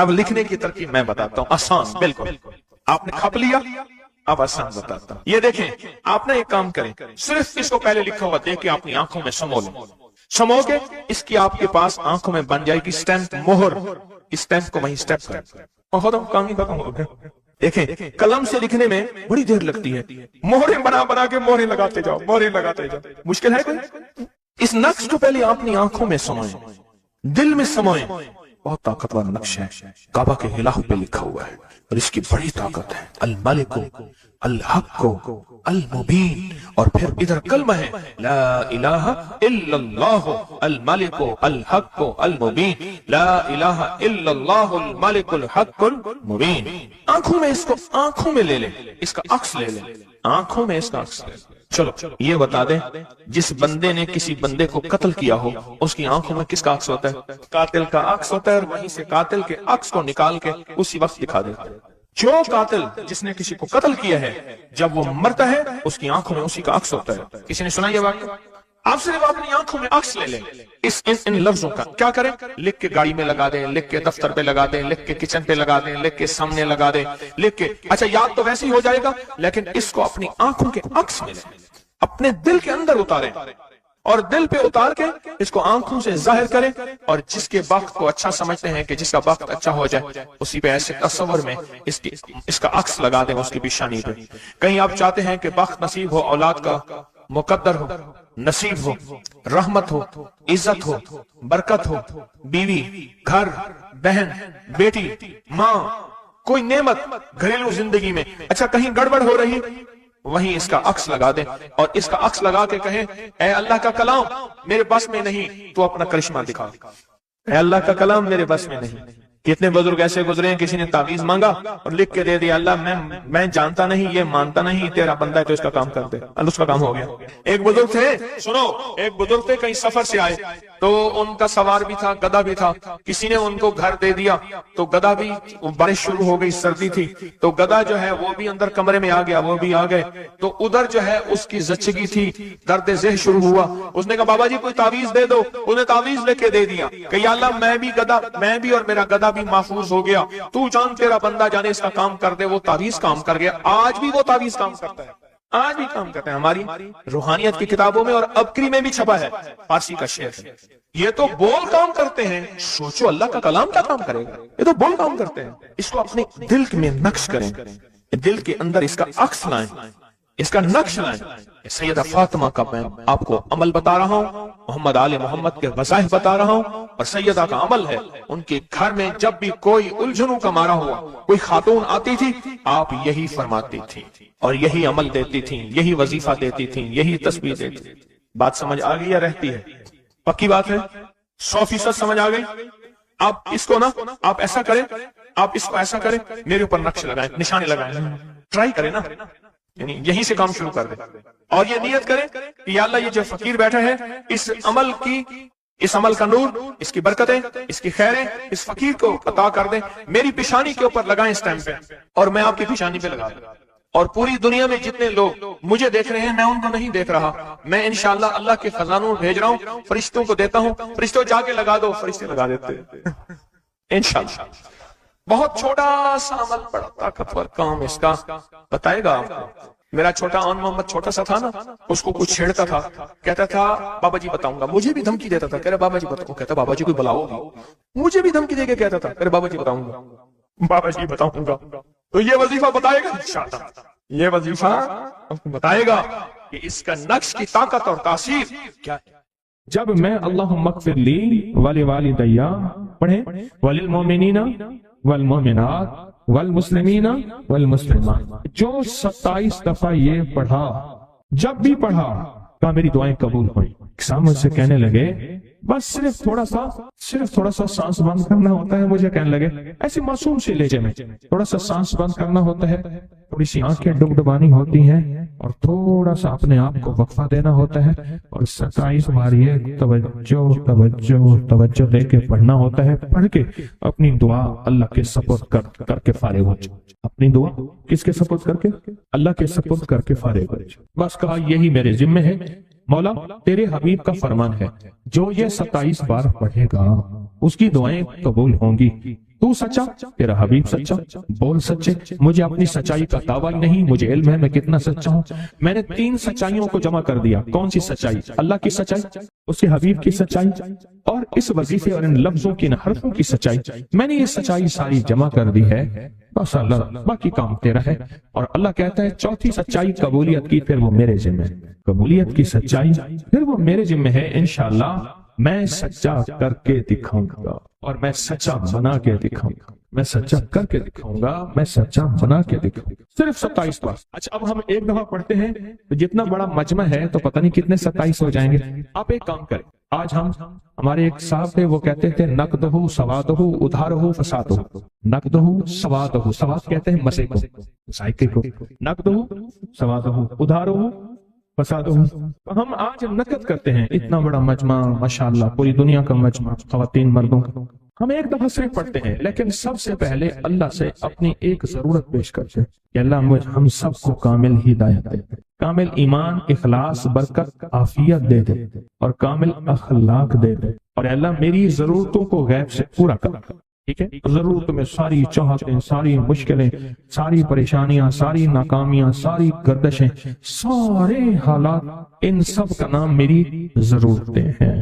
اب لکھنے کی ترکیب میں بتاتا ہوں، آسان بالکل، آپ نے کھپ لیا، اب آسان بتاتا ہوں۔ یہ دیکھیں، آپ نے ایک کام کریں، صرف اس کو پہلے لکھا ہوا دیکھ کے اپنی آنکھوں میں سمو لیں، سمو کے اس کی آپ کے پاس آنکھوں میں بن جائے گی اسٹیمپ، مہر، اسٹیمپ کو وہیں اسٹیپ کریں، اور ختم، کام ہی ختم ہو گیا۔ دیکھیں قلم سے لکھنے میں بڑی دیر لگتی ہے، مہریں بنا بنا کے مہریں لگاتے جاؤ، مہریں لگاتے جاؤ، مشکل ہے کوئی؟ اس نقش کو پہلے اپنی آنکھوں میں سموئیں، دل میں سموئیں۔ بہت طاقتور نقش ہے، کعبہ کے غلاف پہ لکھا ہوا ہے اور اس کی بڑی طاقت ہے، الملک الحق المبین، اور پھر ادھر کلمہ ہے لا الہ الا اللہ الملک الحق المبین، لا الہ الا اللہ الملک الحق المبین۔ آنکھوں میں اس کو آنکھوں میں لے لیں، اس کا عکس لے لیں، آنکھوں میں اس کا عکس لے لیں۔ چلو یہ بتا دیں، جس بندے نے کسی بندے کو قتل کیا ہو اس کی آنکھوں میں کس کا عکس ہوتا ہے؟ قاتل کا عکس ہوتا ہے، اور وہیں سے قاتل کے عکس کو نکال کے اسی وقت دکھا دیتا ہے۔ جو قاتل جس نے کسی کو قتل کیا ہے جب وہ مرتا ہے اس کی آنکھوں میں اسی کا عکس ہوتا ہے۔ کسی نے سنا یہ واقعہ؟ آپ صرف اپنی آنکھوں میں عکس لے لیں ان لفظوں کا، کیا کریں؟ لکھ کے گاڑی میں لگا دیں، لکھ کے دفتر پہ لگا دیں، لکھ کے کچن پہ لگا دیں، لکھ کے سامنے لگا دیں، لکھ کے، اچھا یاد تو ویسے ہی ہو جائے گا، لیکن اس کو اپنی آنکھوں کے عکس میں لیں، اپنے دل کے اندر اتاریں، اور دل پہ اتار کے اس کو آنکھوں سے ظاہر کریں، اور جس کے وقت کو اچھا سمجھتے ہیں کہ جس کا وقت اچھا ہو جائے اسی پہ ایسے تصور میں اس کا عکس لگا دیں اس کی پیشانی پہ۔ کہیں آپ چاہتے ہیں کہ وقت نصیب ہو، اولاد کا مقدر ہو، نصیب ہو، رحمت ہو، عزت ہو، برکت ہو، بیوی، گھر، بہن، بیٹی، ماں، کوئی نعمت گھریلو زندگی میں، اچھا کہیں گڑبڑ ہو رہی، وہیں اس کا عکس لگا دیں، اور اس کا عکس لگا کے کہیں اے اللہ کا کلام میرے بس میں نہیں، تو اپنا کرشمہ دکھا۔ اے اللہ کا کلام میرے بس میں نہیں۔ کتنے بزرگ ایسے گزرے ہیں، کسی نے تعویذ مانگا اور لکھ کے دے دیا، اللہ میں جانتا نہیں، یہ مانتا نہیں، تیرا بندہ ہے تو اس کا کام کر دے، اللہ اس کا کام ہو گیا۔ ایک بزرگ تھے، سنو، ایک بزرگ تھے، کہیں سفر سے آئے تو ان کا سوار بھی تھا، گدھا بھی تھا، کسی نے ان کو گھر دے دیا تو گدھا بھی، بارش شروع ہو گئی، سردی تھی تو گدھا جو ہے وہ بھی اندر کمرے میں آ گیا، وہ بھی آ گئے، تو ادھر جو ہے اس کی زچگی تھی، درد ذہ شروع ہوا، اس نے کہا بابا جی کوئی تعویذ دے دو، انہیں تعویذ لے کے دے دیا کہ یا اللہ میں بھی اور میرا گدھا بھی محفوظ ہو گیا، تو جان تیرا بندہ جانے اس کا کام کر دے۔ وہ تعویذ کام کر گیا، آج بھی وہ تعویذ کام کرتا ہے، آج بھی کام کرتے ہیں۔ ہماری روحانیت کی کتابوں میں اور ابکری میں بھی چھپا ہے، فارسی کا شعر ہے۔ یہ تو بول کام کرتے ہیں، سوچو اللہ کا کلام کیا کام کرے گا، یہ تو بول کام کرتے ہیں۔ اس کو اپنے دل میں نقش کریں، دل کے اندر اس کا عکس لائیں، اس کا نقش لائیں۔ سیدہ فاطمہ کا میں آپ کو عمل بتا رہا ہوں، محمد آل محمد کے وظائف بتا رہا ہوں، اور سیدہ کا عمل ہے، ان کے گھر میں جب بھی کوئی الجھنوں کا مارا ہوا، کوئی خاتون آتی تھی، آپ یہی فرماتی تھی اور یہی عمل دیتی تھی، یہی وظیفہ دیتی تھی، یہی تسبیح دیتی تھی۔ بات سمجھ آ گئی یا رہتی ہے؟ پکی بات ہے، 100% سمجھ آ گئی۔ آپ اس کو نا، آپ ایسا کریں، آپ اس کو ایسا کریں، میرے اوپر نقش لگائیں، نشانے لگائیں، ٹرائی کریں نا، یعنی یہیں سے کام شروع کر دیں، اور یہ نیت کریں کہ یا اللہ یہ جو فقیر بیٹھا ہے، اس عمل کا نور، اس کی برکتیں، اس کی خیریں اس فقیر کو عطا کر دیں، میری پیشانی کے اوپر لگائیں اس ٹائم پہ، اور میں آپ کی پیشانی پہ لگا دوں، اور پوری دنیا میں جتنے لوگ مجھے دیکھ رہے ہیں میں ان کو نہیں دیکھ رہا، میں انشاءاللہ اللہ کے خزانوں بھیج رہا ہوں، فرشتوں کو دیتا ہوں، فرشتوں جا کے لگا دو، فرشتے لگا دیتے انشاءاللہ۔ بہت چھوٹا سا عمل، بڑا طاقتور کام اس کا بتائے گا آپ کو۔ میرا چھوٹا آن محمد چھوٹا سا تھا نا، اس کو کچھ چھیڑتا تھا، کہتا تھا بابا جی بتاؤں گا، مجھے بھی دھمکی دیتا تھا، کہہ رہا بابا جی بتاؤں، کہتا بابا جی کوئی بلاؤ گی، مجھے بھی دھمکی دے کے کہتا تھا، کہہ رہا بابا جی بتاؤں گا، بابا جی بتاؤں گا۔ تو یہ وظیفہ بتائے گا انشاءاللہ، یہ وظیفہ بتائے گا کہ اس کا نقش کی طاقت اور تاثیر کیا ہے۔ جب میں اللہم اغفر لی ولوالدی پڑھیں، وللمؤمنین والمؤمنات والمسلمین والمسلمات، جو 27 دفعہ یہ پڑھا، جب بھی پڑھا کہا میری دعائیں قبول ہوئی۔ سامنے سے کہنے لگے بس صرف تھوڑا سا سانس بند کرنا ہوتا ہے، مجھے کہنے لگے ایسی معصوم سی لہجے میں تھوڑا سا سانس بند کرنا ہوتا ہے، تھوڑی سی آنکھیں ڈبڈبانی ہوتی ہیں، اور تھوڑا سا اپنے آپ کو وقفہ دینا ہوتا ہے، اور 27 بار یہ توجہ دے کے پڑھنا ہوتا ہے۔ پڑھ کے اپنی دعا اللہ کے سپرد کر کے فارغ ہو جاؤ۔ اپنی دعا کس کے سپرد کر کے؟ اللہ کے سپرد کر کے فارغ ہو جاؤ۔ بس کہا یہی میرے ذمہ ہے مولا، تیرے حبیب کا فرمان ہے جو یہ 27 بار پڑھے گا اس کی دعائیں قبول ہوں گی۔ تو سچا، تیرا حبیب سچا، بول سچے، مجھے اپنی سچائی کا دعویٰ نہیں، مجھے علم ہے میں کتنا سچا ہوں۔ میں نے 3 سچائیوں کو جمع کر دیا۔ کون سی سچائی؟ اللہ کی سچائی، اس کے حبیب کی سچائی، اور اس وظیفے اور ان لفظوں کی، ان حرفوں کی سچائی۔ میں نے یہ سچائی ساری جمع کر دی ہے، بس اللہ باقی کام تیرا ہے۔ اور اللہ کہتا ہے چوتھی سچائی قبولیت کی، پھر وہ میرے ذمہ ہے۔ قبولیت کی سچائی پھر وہ میرے ذمہ ہے، انشاءاللہ میں سچا کر کے دکھاؤں گا، اور میں سچا بنا کے دکھاؤں گا، میں سچا کر کے دکھاؤں گا، میں سچا بنا کے دکھاؤں گا۔ صرف 27 بار۔ اچھا اب ہم ایک دفعہ پڑھتے ہیں تو جتنا بڑا مجمع ہے تو پتہ نہیں کتنے 27 ہو جائیں گے۔ آپ ایک کام کریں، آج ہمارے ایک صاحب تھے، وہ کہتے تھے نقدہ سوادہ ادھارہ فسادہ۔ نقدہ سوادہ، سواد کہتے ہیں مسے کو، ذائقے کو، نقدہ سوادہ ادھارہ فسادہ۔ ہم آج نقد کرتے ہیں اتنا بڑا مجمع، ماشاءاللہ پوری دنیا کا مجمع، خواتین مردوں کا۔ ہم ایک دفعہ صرف پڑھتے ہیں، لیکن سب سے پہلے اللہ سے اپنی ایک ضرورت پیش کرتے ہیں کہ اللہ ہم سب کو کامل ہدایت دے دے، کامل ایمان، اخلاص، برکت، عافیت دے دے، اور کامل اخلاق دے دے، اور اللہ میری ضرورتوں کو غیب سے پورا کر۔ ٹھیک ہے، ضرورت میں ساری چاہتیں، ساری مشکلیں، ساری پریشانیاں، ساری ناکامیاں، ساری گردشیں، سارے حالات، ان سب کا نام میری ضرورتیں ہیں۔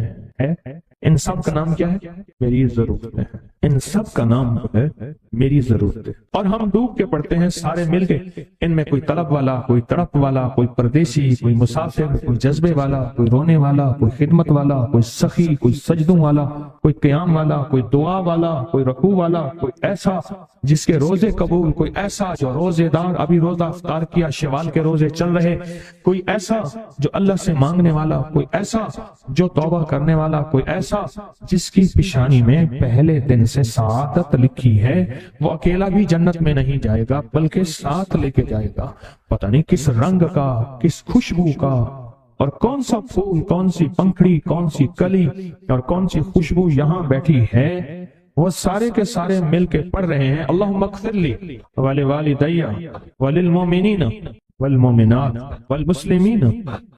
ان سب کا نام کیا ہے؟ میری ضرورتیں ہیں۔ ان سب کا نام ہے میری ضرورتیں۔ اور ہم ڈوب کے پڑھتے ہیں سارے مل کے، ان میں کوئی طلب والا، کوئی تڑپ والا، کوئی پردیسی، کوئی مسافر، کوئی جذبے والا، کوئی رونے والا، کوئی خدمت والا، کوئی سخی، کوئی سجدوں والا، کوئی قیام والا، کوئی دعا والا، کوئی رکوع والا، کوئی ایسا جس کے روزے قبول، کوئی ایسا جو روزے دار ابھی روزہ افطار کیا، شوال کے روزے چل رہے، کوئی ایسا جو اللہ سے مانگنے والا، کوئی ایسا جو توبہ کرنے والا، کوئی ایسا جس کی پیشانی میں پہلے دن سے سعادت لکھی ہے، وہ اکیلا بھی جنت میں نہیں جائے گا بلکہ ساتھ لے کے جائے گا، پتہ نہیں کس رنگ کا، کس خوشبو کا، اور کون سا پھول، کون سی پنکھڑی، کون سی کلی اور کون سی خوشبو یہاں بیٹھی ہے، وہ سارے کے سارے مل کے پڑھ رہے ہیں اللہم اغفر لی ولوالدی وللمؤمنین والمؤمنات والمسلمین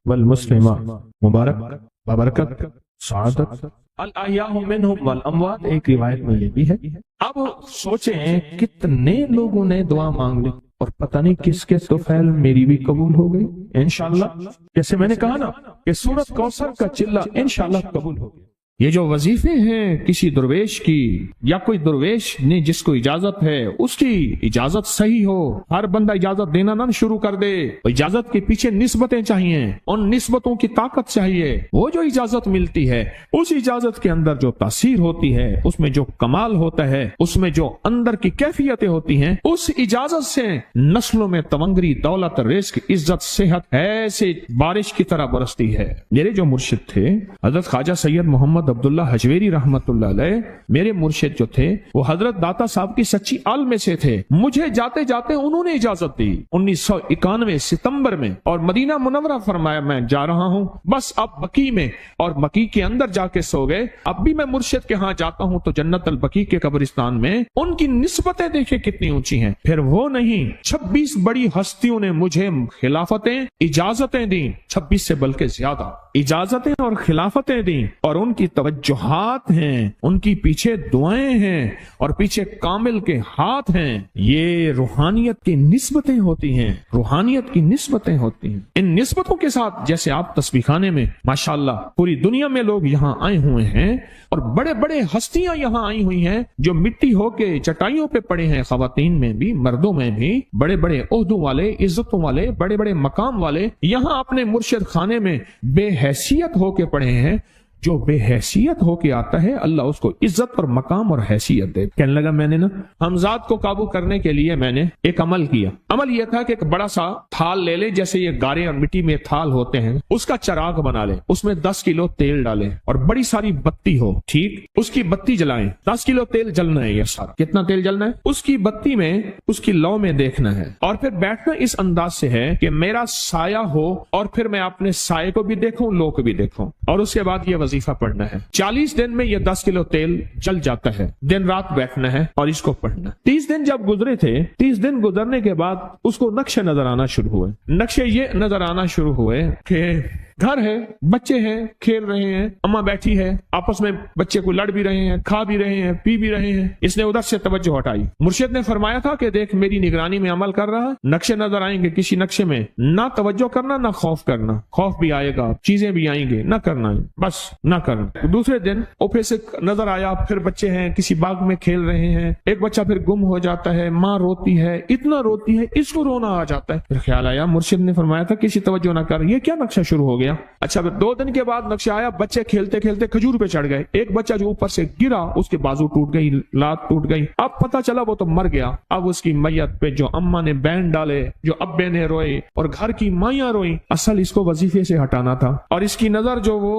والمسلمات، مبارک، بابرکت، سعادت، الاحیاء منہم والاموات۔ ایک روایت میں یہ بھی ہے۔ اب سوچیں کتنے لوگوں نے دعا مانگ لی، اور پتہ نہیں کس کے طفیل میری بھی قبول ہو گئی انشاءاللہ۔ جیسے میں نے کہا نا کہ سورۃ کوثر کا چلہ انشاءاللہ قبول ہو گیا۔ یہ جو وظیفے ہیں کسی درویش کی، یا کوئی درویش نے جس کو اجازت ہے اس کی اجازت صحیح ہو، ہر بندہ اجازت دینا نہ شروع کر دے، اجازت کے پیچھے نسبتیں چاہیے، ان نسبتوں کی طاقت چاہیے۔ وہ جو اجازت ملتی ہے اس اجازت کے اندر جو تاثیر ہوتی ہے، اس میں جو کمال ہوتا ہے، اس میں جو اندر کی کیفیتیں ہوتی ہیں، اس اجازت سے نسلوں میں تونگری، دولت، رزق، عزت، صحت ایسے بارش کی طرح برستی ہے۔ میرے جو مرشد تھے حضرت خواجہ سید محمد عبداللہ حجویری رحمت اللہ علیہ، میرے مرشد جو تھے وہ حضرت داتا صاحب کی سچی آل میں سے تھے۔ مجھے جاتے جاتے انہوں نے اجازت دی 1991 ستمبر میں، اور مدینہ منورہ فرمایا میں جا رہا ہوں، بس اب بقی میں، اور بقی کے اندر جا کے سو گئے۔ اب بھی میں مرشد کے ہاں جاتا ہوں تو جنت البقیع کے قبرستان میں ان کی نسبتیں دیکھیں کتنی اونچی ہیں۔ پھر وہ نہیں، 26 بڑی ہستیوں نے مجھے خلافتیں، اجازتیں دیں، 26 سے بلکہ زیادہ اجازتیں اور خلافتیں دیں، اور ان کی توجہات ہیں، ان کی پیچھے دعائیں ہیں، اور پیچھے کامل کے ہاتھ ہیں۔ یہ روحانیت کی نسبتیں ہوتی ہیں، روحانیت کی نسبتیں ہوتی ہیں۔ ان نسبتوں کے ساتھ جیسے آپ تسبیح خانے میں ماشاءاللہ پوری دنیا میں لوگ یہاں آئے ہوئے ہیں، اور بڑے بڑے ہستیاں یہاں آئی ہوئی ہیں جو مٹی ہو کے چٹائیوں پہ پڑے ہیں، خواتین میں بھی، مردوں میں بھی، بڑے بڑے عہدوں والے، عزتوں والے، بڑے بڑے مقام والے یہاں اپنے مرشد خانے میں بے حیثیت ہو کے پڑے ہیں۔ جو بے حیثیت ہو کے آتا ہے اللہ اس کو عزت اور مقام اور حیثیت دے۔ کہنے لگا میں نے نا حمزات کو قابو کرنے کے لیے میں نے ایک عمل کیا۔ عمل یہ تھا کہ ایک بڑا سا تھال لے لے، جیسے یہ گارے اور مٹی میں تھال ہوتے ہیں، اس کا چراغ بنا لیں، اس میں 10 کلو تیل ڈالیں، اور بڑی ساری بتی ہو، ٹھیک، اس کی بتی جلائیں، 10 کلو تیل جلنا ہے۔ یہ سارا کتنا تیل جلنا ہے؟ اس کی بتی میں، اس کی لو میں دیکھنا ہے، اور پھر بیٹھنا اس انداز سے ہے کہ میرا سایہ ہو، اور پھر میں اپنے سائے کو بھی دیکھوں، لو کو بھی دیکھوں، اور اس کے بعد یہ وظیفہ پڑھنا ہے۔ 40 دن میں یہ 10 کلو تیل جل جاتا ہے۔ دن رات بیٹھنا ہے اور اس کو پڑھنا۔ 30 دن جب گزرے تھے، 30 دن گزرنے کے بعد اس کو نقشے نظر آنا شروع ہوئے۔ نقشے یہ نظر آنا شروع ہوئے کہ گھر ہے، بچے ہیں، کھیل رہے ہیں، اماں بیٹھی ہے، آپس میں بچے کو لڑ بھی رہے ہیں، کھا بھی رہے ہیں، پی بھی رہے ہیں، اس نے ادھر سے توجہ ہٹائی۔ مرشد نے فرمایا تھا کہ دیکھ میری نگرانی میں عمل کر رہا، نقشے نظر آئیں گے، کسی نقشے میں نہ توجہ کرنا نہ خوف کرنا، خوف بھی آئے گا، چیزیں بھی آئیں گے، نہ کرنا، بس نہ کرنا۔ دوسرے دن اوپر سے نظر آیا، پھر بچے ہیں کسی باغ میں کھیل رہے ہیں، ایک بچہ پھر گم ہو جاتا ہے، ماں روتی ہے، اتنا روتی ہے اس کو رونا آ جاتا ہے۔ پھر خیال آیا مرشد نے فرمایا تھا کسی توجہ نہ کر، یہ کیا نقشہ شروع ہو گیا؟ اچھا 2 دن کے بعد نقشہ آیا، بچے کھیلتے کھیلتے کھجور پہ چڑھ گئے، ایک بچہ جو اوپر سے گرا اس کے بازو ٹوٹ گئی، لات ٹوٹ گئی، اب پتہ چلا وہ تو مر گیا۔ اب اس کی میت پہ جو اماں نے بین ڈالے، جو ابے نے روئے اور گھر کی مائیاں روئیں، اصل اس کو وظیفے سے ہٹانا تھا اور اس کی نظر جو وہ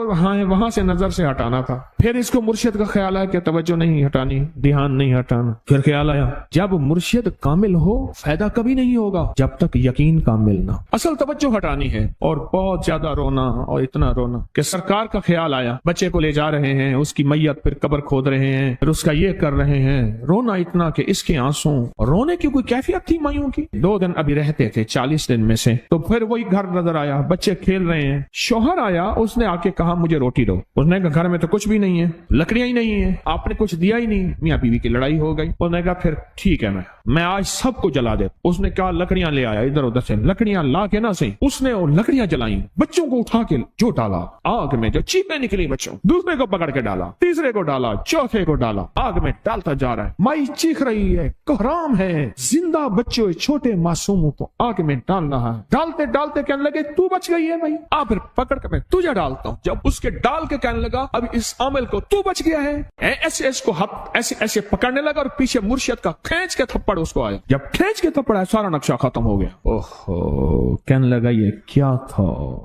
وہاں سے نظر سے ہٹانا تھا۔ پھر اس کو مرشد کا خیال آیا کہ توجہ نہیں ہٹانی، دھیان نہیں ہٹانا۔ پھر خیال آیا جب مرشد کامل ہو فائدہ کبھی نہیں ہوگا جب تک یقین کامل نہ، اصل توجہ ہٹانی ہے۔ اور بہت زیادہ رونا اور اتنا رونا کہ سرکار کا خیال آیا، بچے کو لے جا رہے ہیں، اس کی میت پھر قبر کھود رہے ہیں، پھر اس کا یہ کر رہے ہیں، رونا اتنا کہ اس کے آنسوں، رونے کی کوئی کیفیت تھی مائیوں کی۔ 2 دن ابھی رہتے تھے 40 دن میں سے، تو پھر وہی گھر نظر آیا، بچے کھیل رہے ہیں، شوہر آیا، اس نے آ کے کہا مجھے روٹی دو۔ اس نے کہا گھر میں تو کچھ بھی نہیں ہے، لکڑیاں ہی نہیں ہیں، آپ نے کچھ دیا ہی نہیں۔ میاں بیوی کی لڑائی ہو گئی۔ اس نے کہا پھر ٹھیک ہے میں آج سب کو جلا دے۔ اس نے کہا لکڑیاں لے آیا، ادھر ادھر سے لکڑیاں لا کے نہ صحیح، اس نے وہ لکڑیاں جلائیں، بچوں کو اٹھا کے جو ڈالا آگ میں، جو چیخیں نکلی بچوں، دوسرے کو پکڑ کے ڈالا، تیسرے کو ڈالا، چوتھے کو ڈالا، آگ میں ڈالتا جا رہا ہے۔ مائی چیخ رہی ہے، کوہرام ہے، زندہ بچوں چھوٹے معصوموں کو آگ میں ڈال رہا ہے۔ ڈالتے ڈالتے کہنے لگے تو بچ گئی ہے بھائی، آ پھر پکڑ کے میں تجھے ڈالتا ہوں۔ جب اس کے ڈال کے کہنے لگا اب اس عامل کو تو بچ گیا ہے، ایسے اس کو ایسے پکڑنے لگا اور پیچھے مرشد کا کھینچ کے تھپڑ اس کو آیا۔ جب کھینچ کے تھپڑ آیا سارا نقشہ ختم ہو گیا۔ اوہو کہنے لگا یہ کیا تھا؟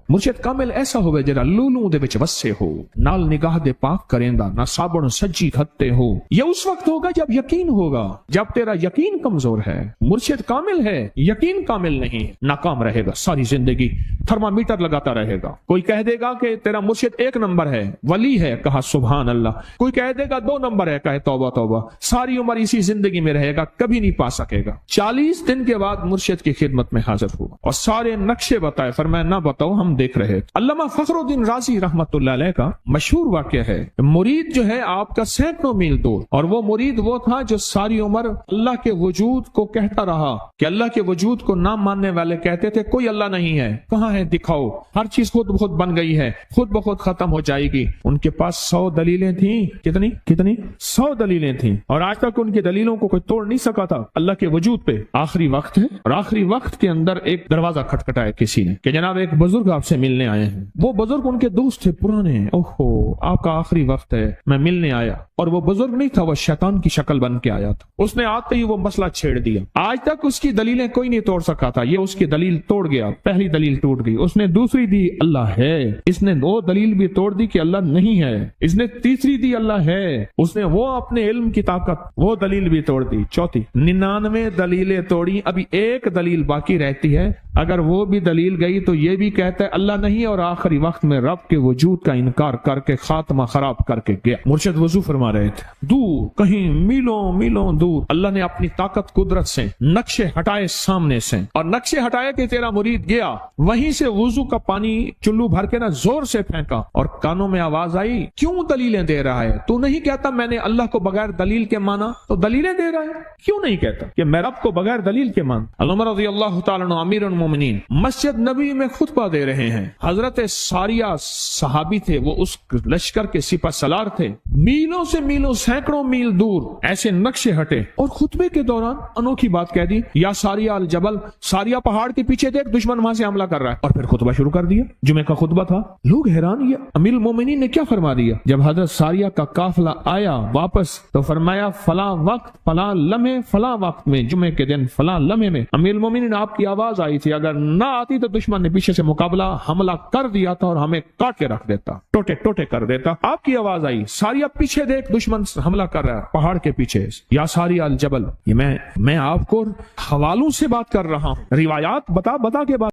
مرشد کامل ایسا ہوئے جرا لولوں دے وچ وسے ہو، نال نگاہ دے پاک کریندا، نہ صابن سجی کھتے ہو۔ یہ اس وقت ہوگا جب یقین ہوگا، جب تیرا یقین کمزور ہے۔ مرشد کامل ہے، یقین کامل نہیں، ناکام رہے گا ساری زندگی، تھرمامیٹر لگاتا رہے گا۔ کوئی کہہ دے گا کہ تیرا مرشد 1 نمبر ہے، ولی ہے، کہا سبحان اللہ۔ کوئی کہہ دے گا 2 نمبر ہے، کہے توبہ توبہ۔ ساری عمر اسی زندگی میں رہے گا، کبھی نہیں پا سکے گا۔ 40 دن کے بعد مرشد کی خدمت میں حاضر ہوا اور سارے نقشے بتائے، فرمایا نہ بتاؤ ہم دیکھ رہے تھے۔ علامہ فخر الدین رازی رحمت اللہ علیہ کا مشہور واقعہ ہے، مرید جو ہے آپ کا سینکڑوں میل دور، اور وہ مرید وہ تھا جو ساری عمر اللہ کے وجود کو کہتا رہا کہ اللہ کے وجود کو نہ ماننے والے کہتے تھے کوئی اللہ نہیں ہے، کہاں ہے دکھاؤ، ہر چیز خود بخود بن گئی ہے، خود بخود ختم ہو جائے گی۔ ان کے پاس 100 دلیلیں تھیں، کتنی 100 دلیلیں تھیں، اور آج تک ان کی دلیلوں کو کوئی توڑ نہیں سکا تھا اللہ کے وجود پہ۔ آخری وقت ہے اور آخری وقت کے اندر ایک دروازہ کھٹکھٹایا کسی نے کہ جناب ایک بزرگ آپ سے ملنے آئے ہیں۔ وہ بزرگ ان کے دوست تھے پرانے، اوہو آپ کا آخری وقت ہے، میں ملنے آیا۔ اور وہ بزرگ نہیں تھا، وہ شیطان کی شکل بن کے آیا تھا۔ اس نے آتے ہی وہ مسئلہ چھیڑ دیا، آج تک اس کی دلیلیں کوئی نہیں توڑ سکا تھا، یہ اس کی دلیل توڑ گیا۔ پہلی دلیل ٹوٹ گئی، اس نے دوسری دی اللہ ہے، اس نے 2 دلیل بھی توڑ دی کہ اللہ نہیں ہے، اس نے تیسری دی اللہ ہے، اس نے وہ اپنے علم کی طاقت وہ دلیل بھی توڑ دی۔ چوتھی 99 دلیلیں توڑی، ابھی ایک دلیل باقی رہتی ہے، اگر وہ بھی دلیل گئی تو یہ بھی کہتا ہے اللہ نہیں، اور آخری وقت میں رب کے وجود کا انکار کر کے خاتمہ خراب کر کے گیا۔ مرشد وضو فرما رہے تھے، دور کہیں میلوں میلوں دور اللہ نے اپنی طاقت قدرت سے نقشے ہٹائے سامنے سے، اور نقشے ہٹائے کہ تیرا مرید گیا، وہیں سے وضو کا پانی چلو بھر کے نہ زور سے پھینکا، اور کانوں میں آواز آئی کیوں دلیلیں دے رہا ہے؟ تو نہیں کہتا میں نے اللہ کو بغیر دلیل کے مانا، تو دلیلیں دے رہا ہے؟ کیوں نہیں کہتا کہ میں رب کو بغیر دلیل کے مان؟ عمر رضی اللہ تعالیٰ عنہ امیر المومنین مسجد نبی میں خطبہ دے رہے ہیں، حضرت ساریہ صحابی تھے، وہ اس لشکر کے سپہ سالار تھے، میلوں سے میلوں سینکڑوں میل دور ایسے نقشے ہٹے، اور خطبے کے دوران انوکھی بات کہہ دی، یا ساریہ الجبل، ساریہ پہاڑ کے پیچھے دیکھ دشمن وہاں سے حملہ کر رہا ہے، اور پھر خطبہ شروع کر دیا۔ جمعہ کا خطبہ تھا، لوگ حیران، یہ امیر المومنین نے کیا فرما دیا؟ جب حضرت ساریہ کا قافلہ آیا واپس تو فرمایا فلاں وقت فلاں لمحے فلاں وقت میں، جمعے کے دن فلاں لمحے میں امیر المومنین آپ کی آواز آئی تھی، اگر نہ آتی تو دشمن نے پیچھے سے مقابلہ حملہ کر دیا تھا اور ہمیں کاٹ کے رکھ دیتا، ٹوٹے ٹوٹے کر دیتا۔ آپ کی آواز آئی، ساریہ پیچھے دیکھ دشمن حملہ کر رہا ہے پہاڑ کے پیچھے، یا ساریہ الجبل۔ یہ میں آپ کو حوالوں سے بات کر رہا ہوں، روایات بتا کے بات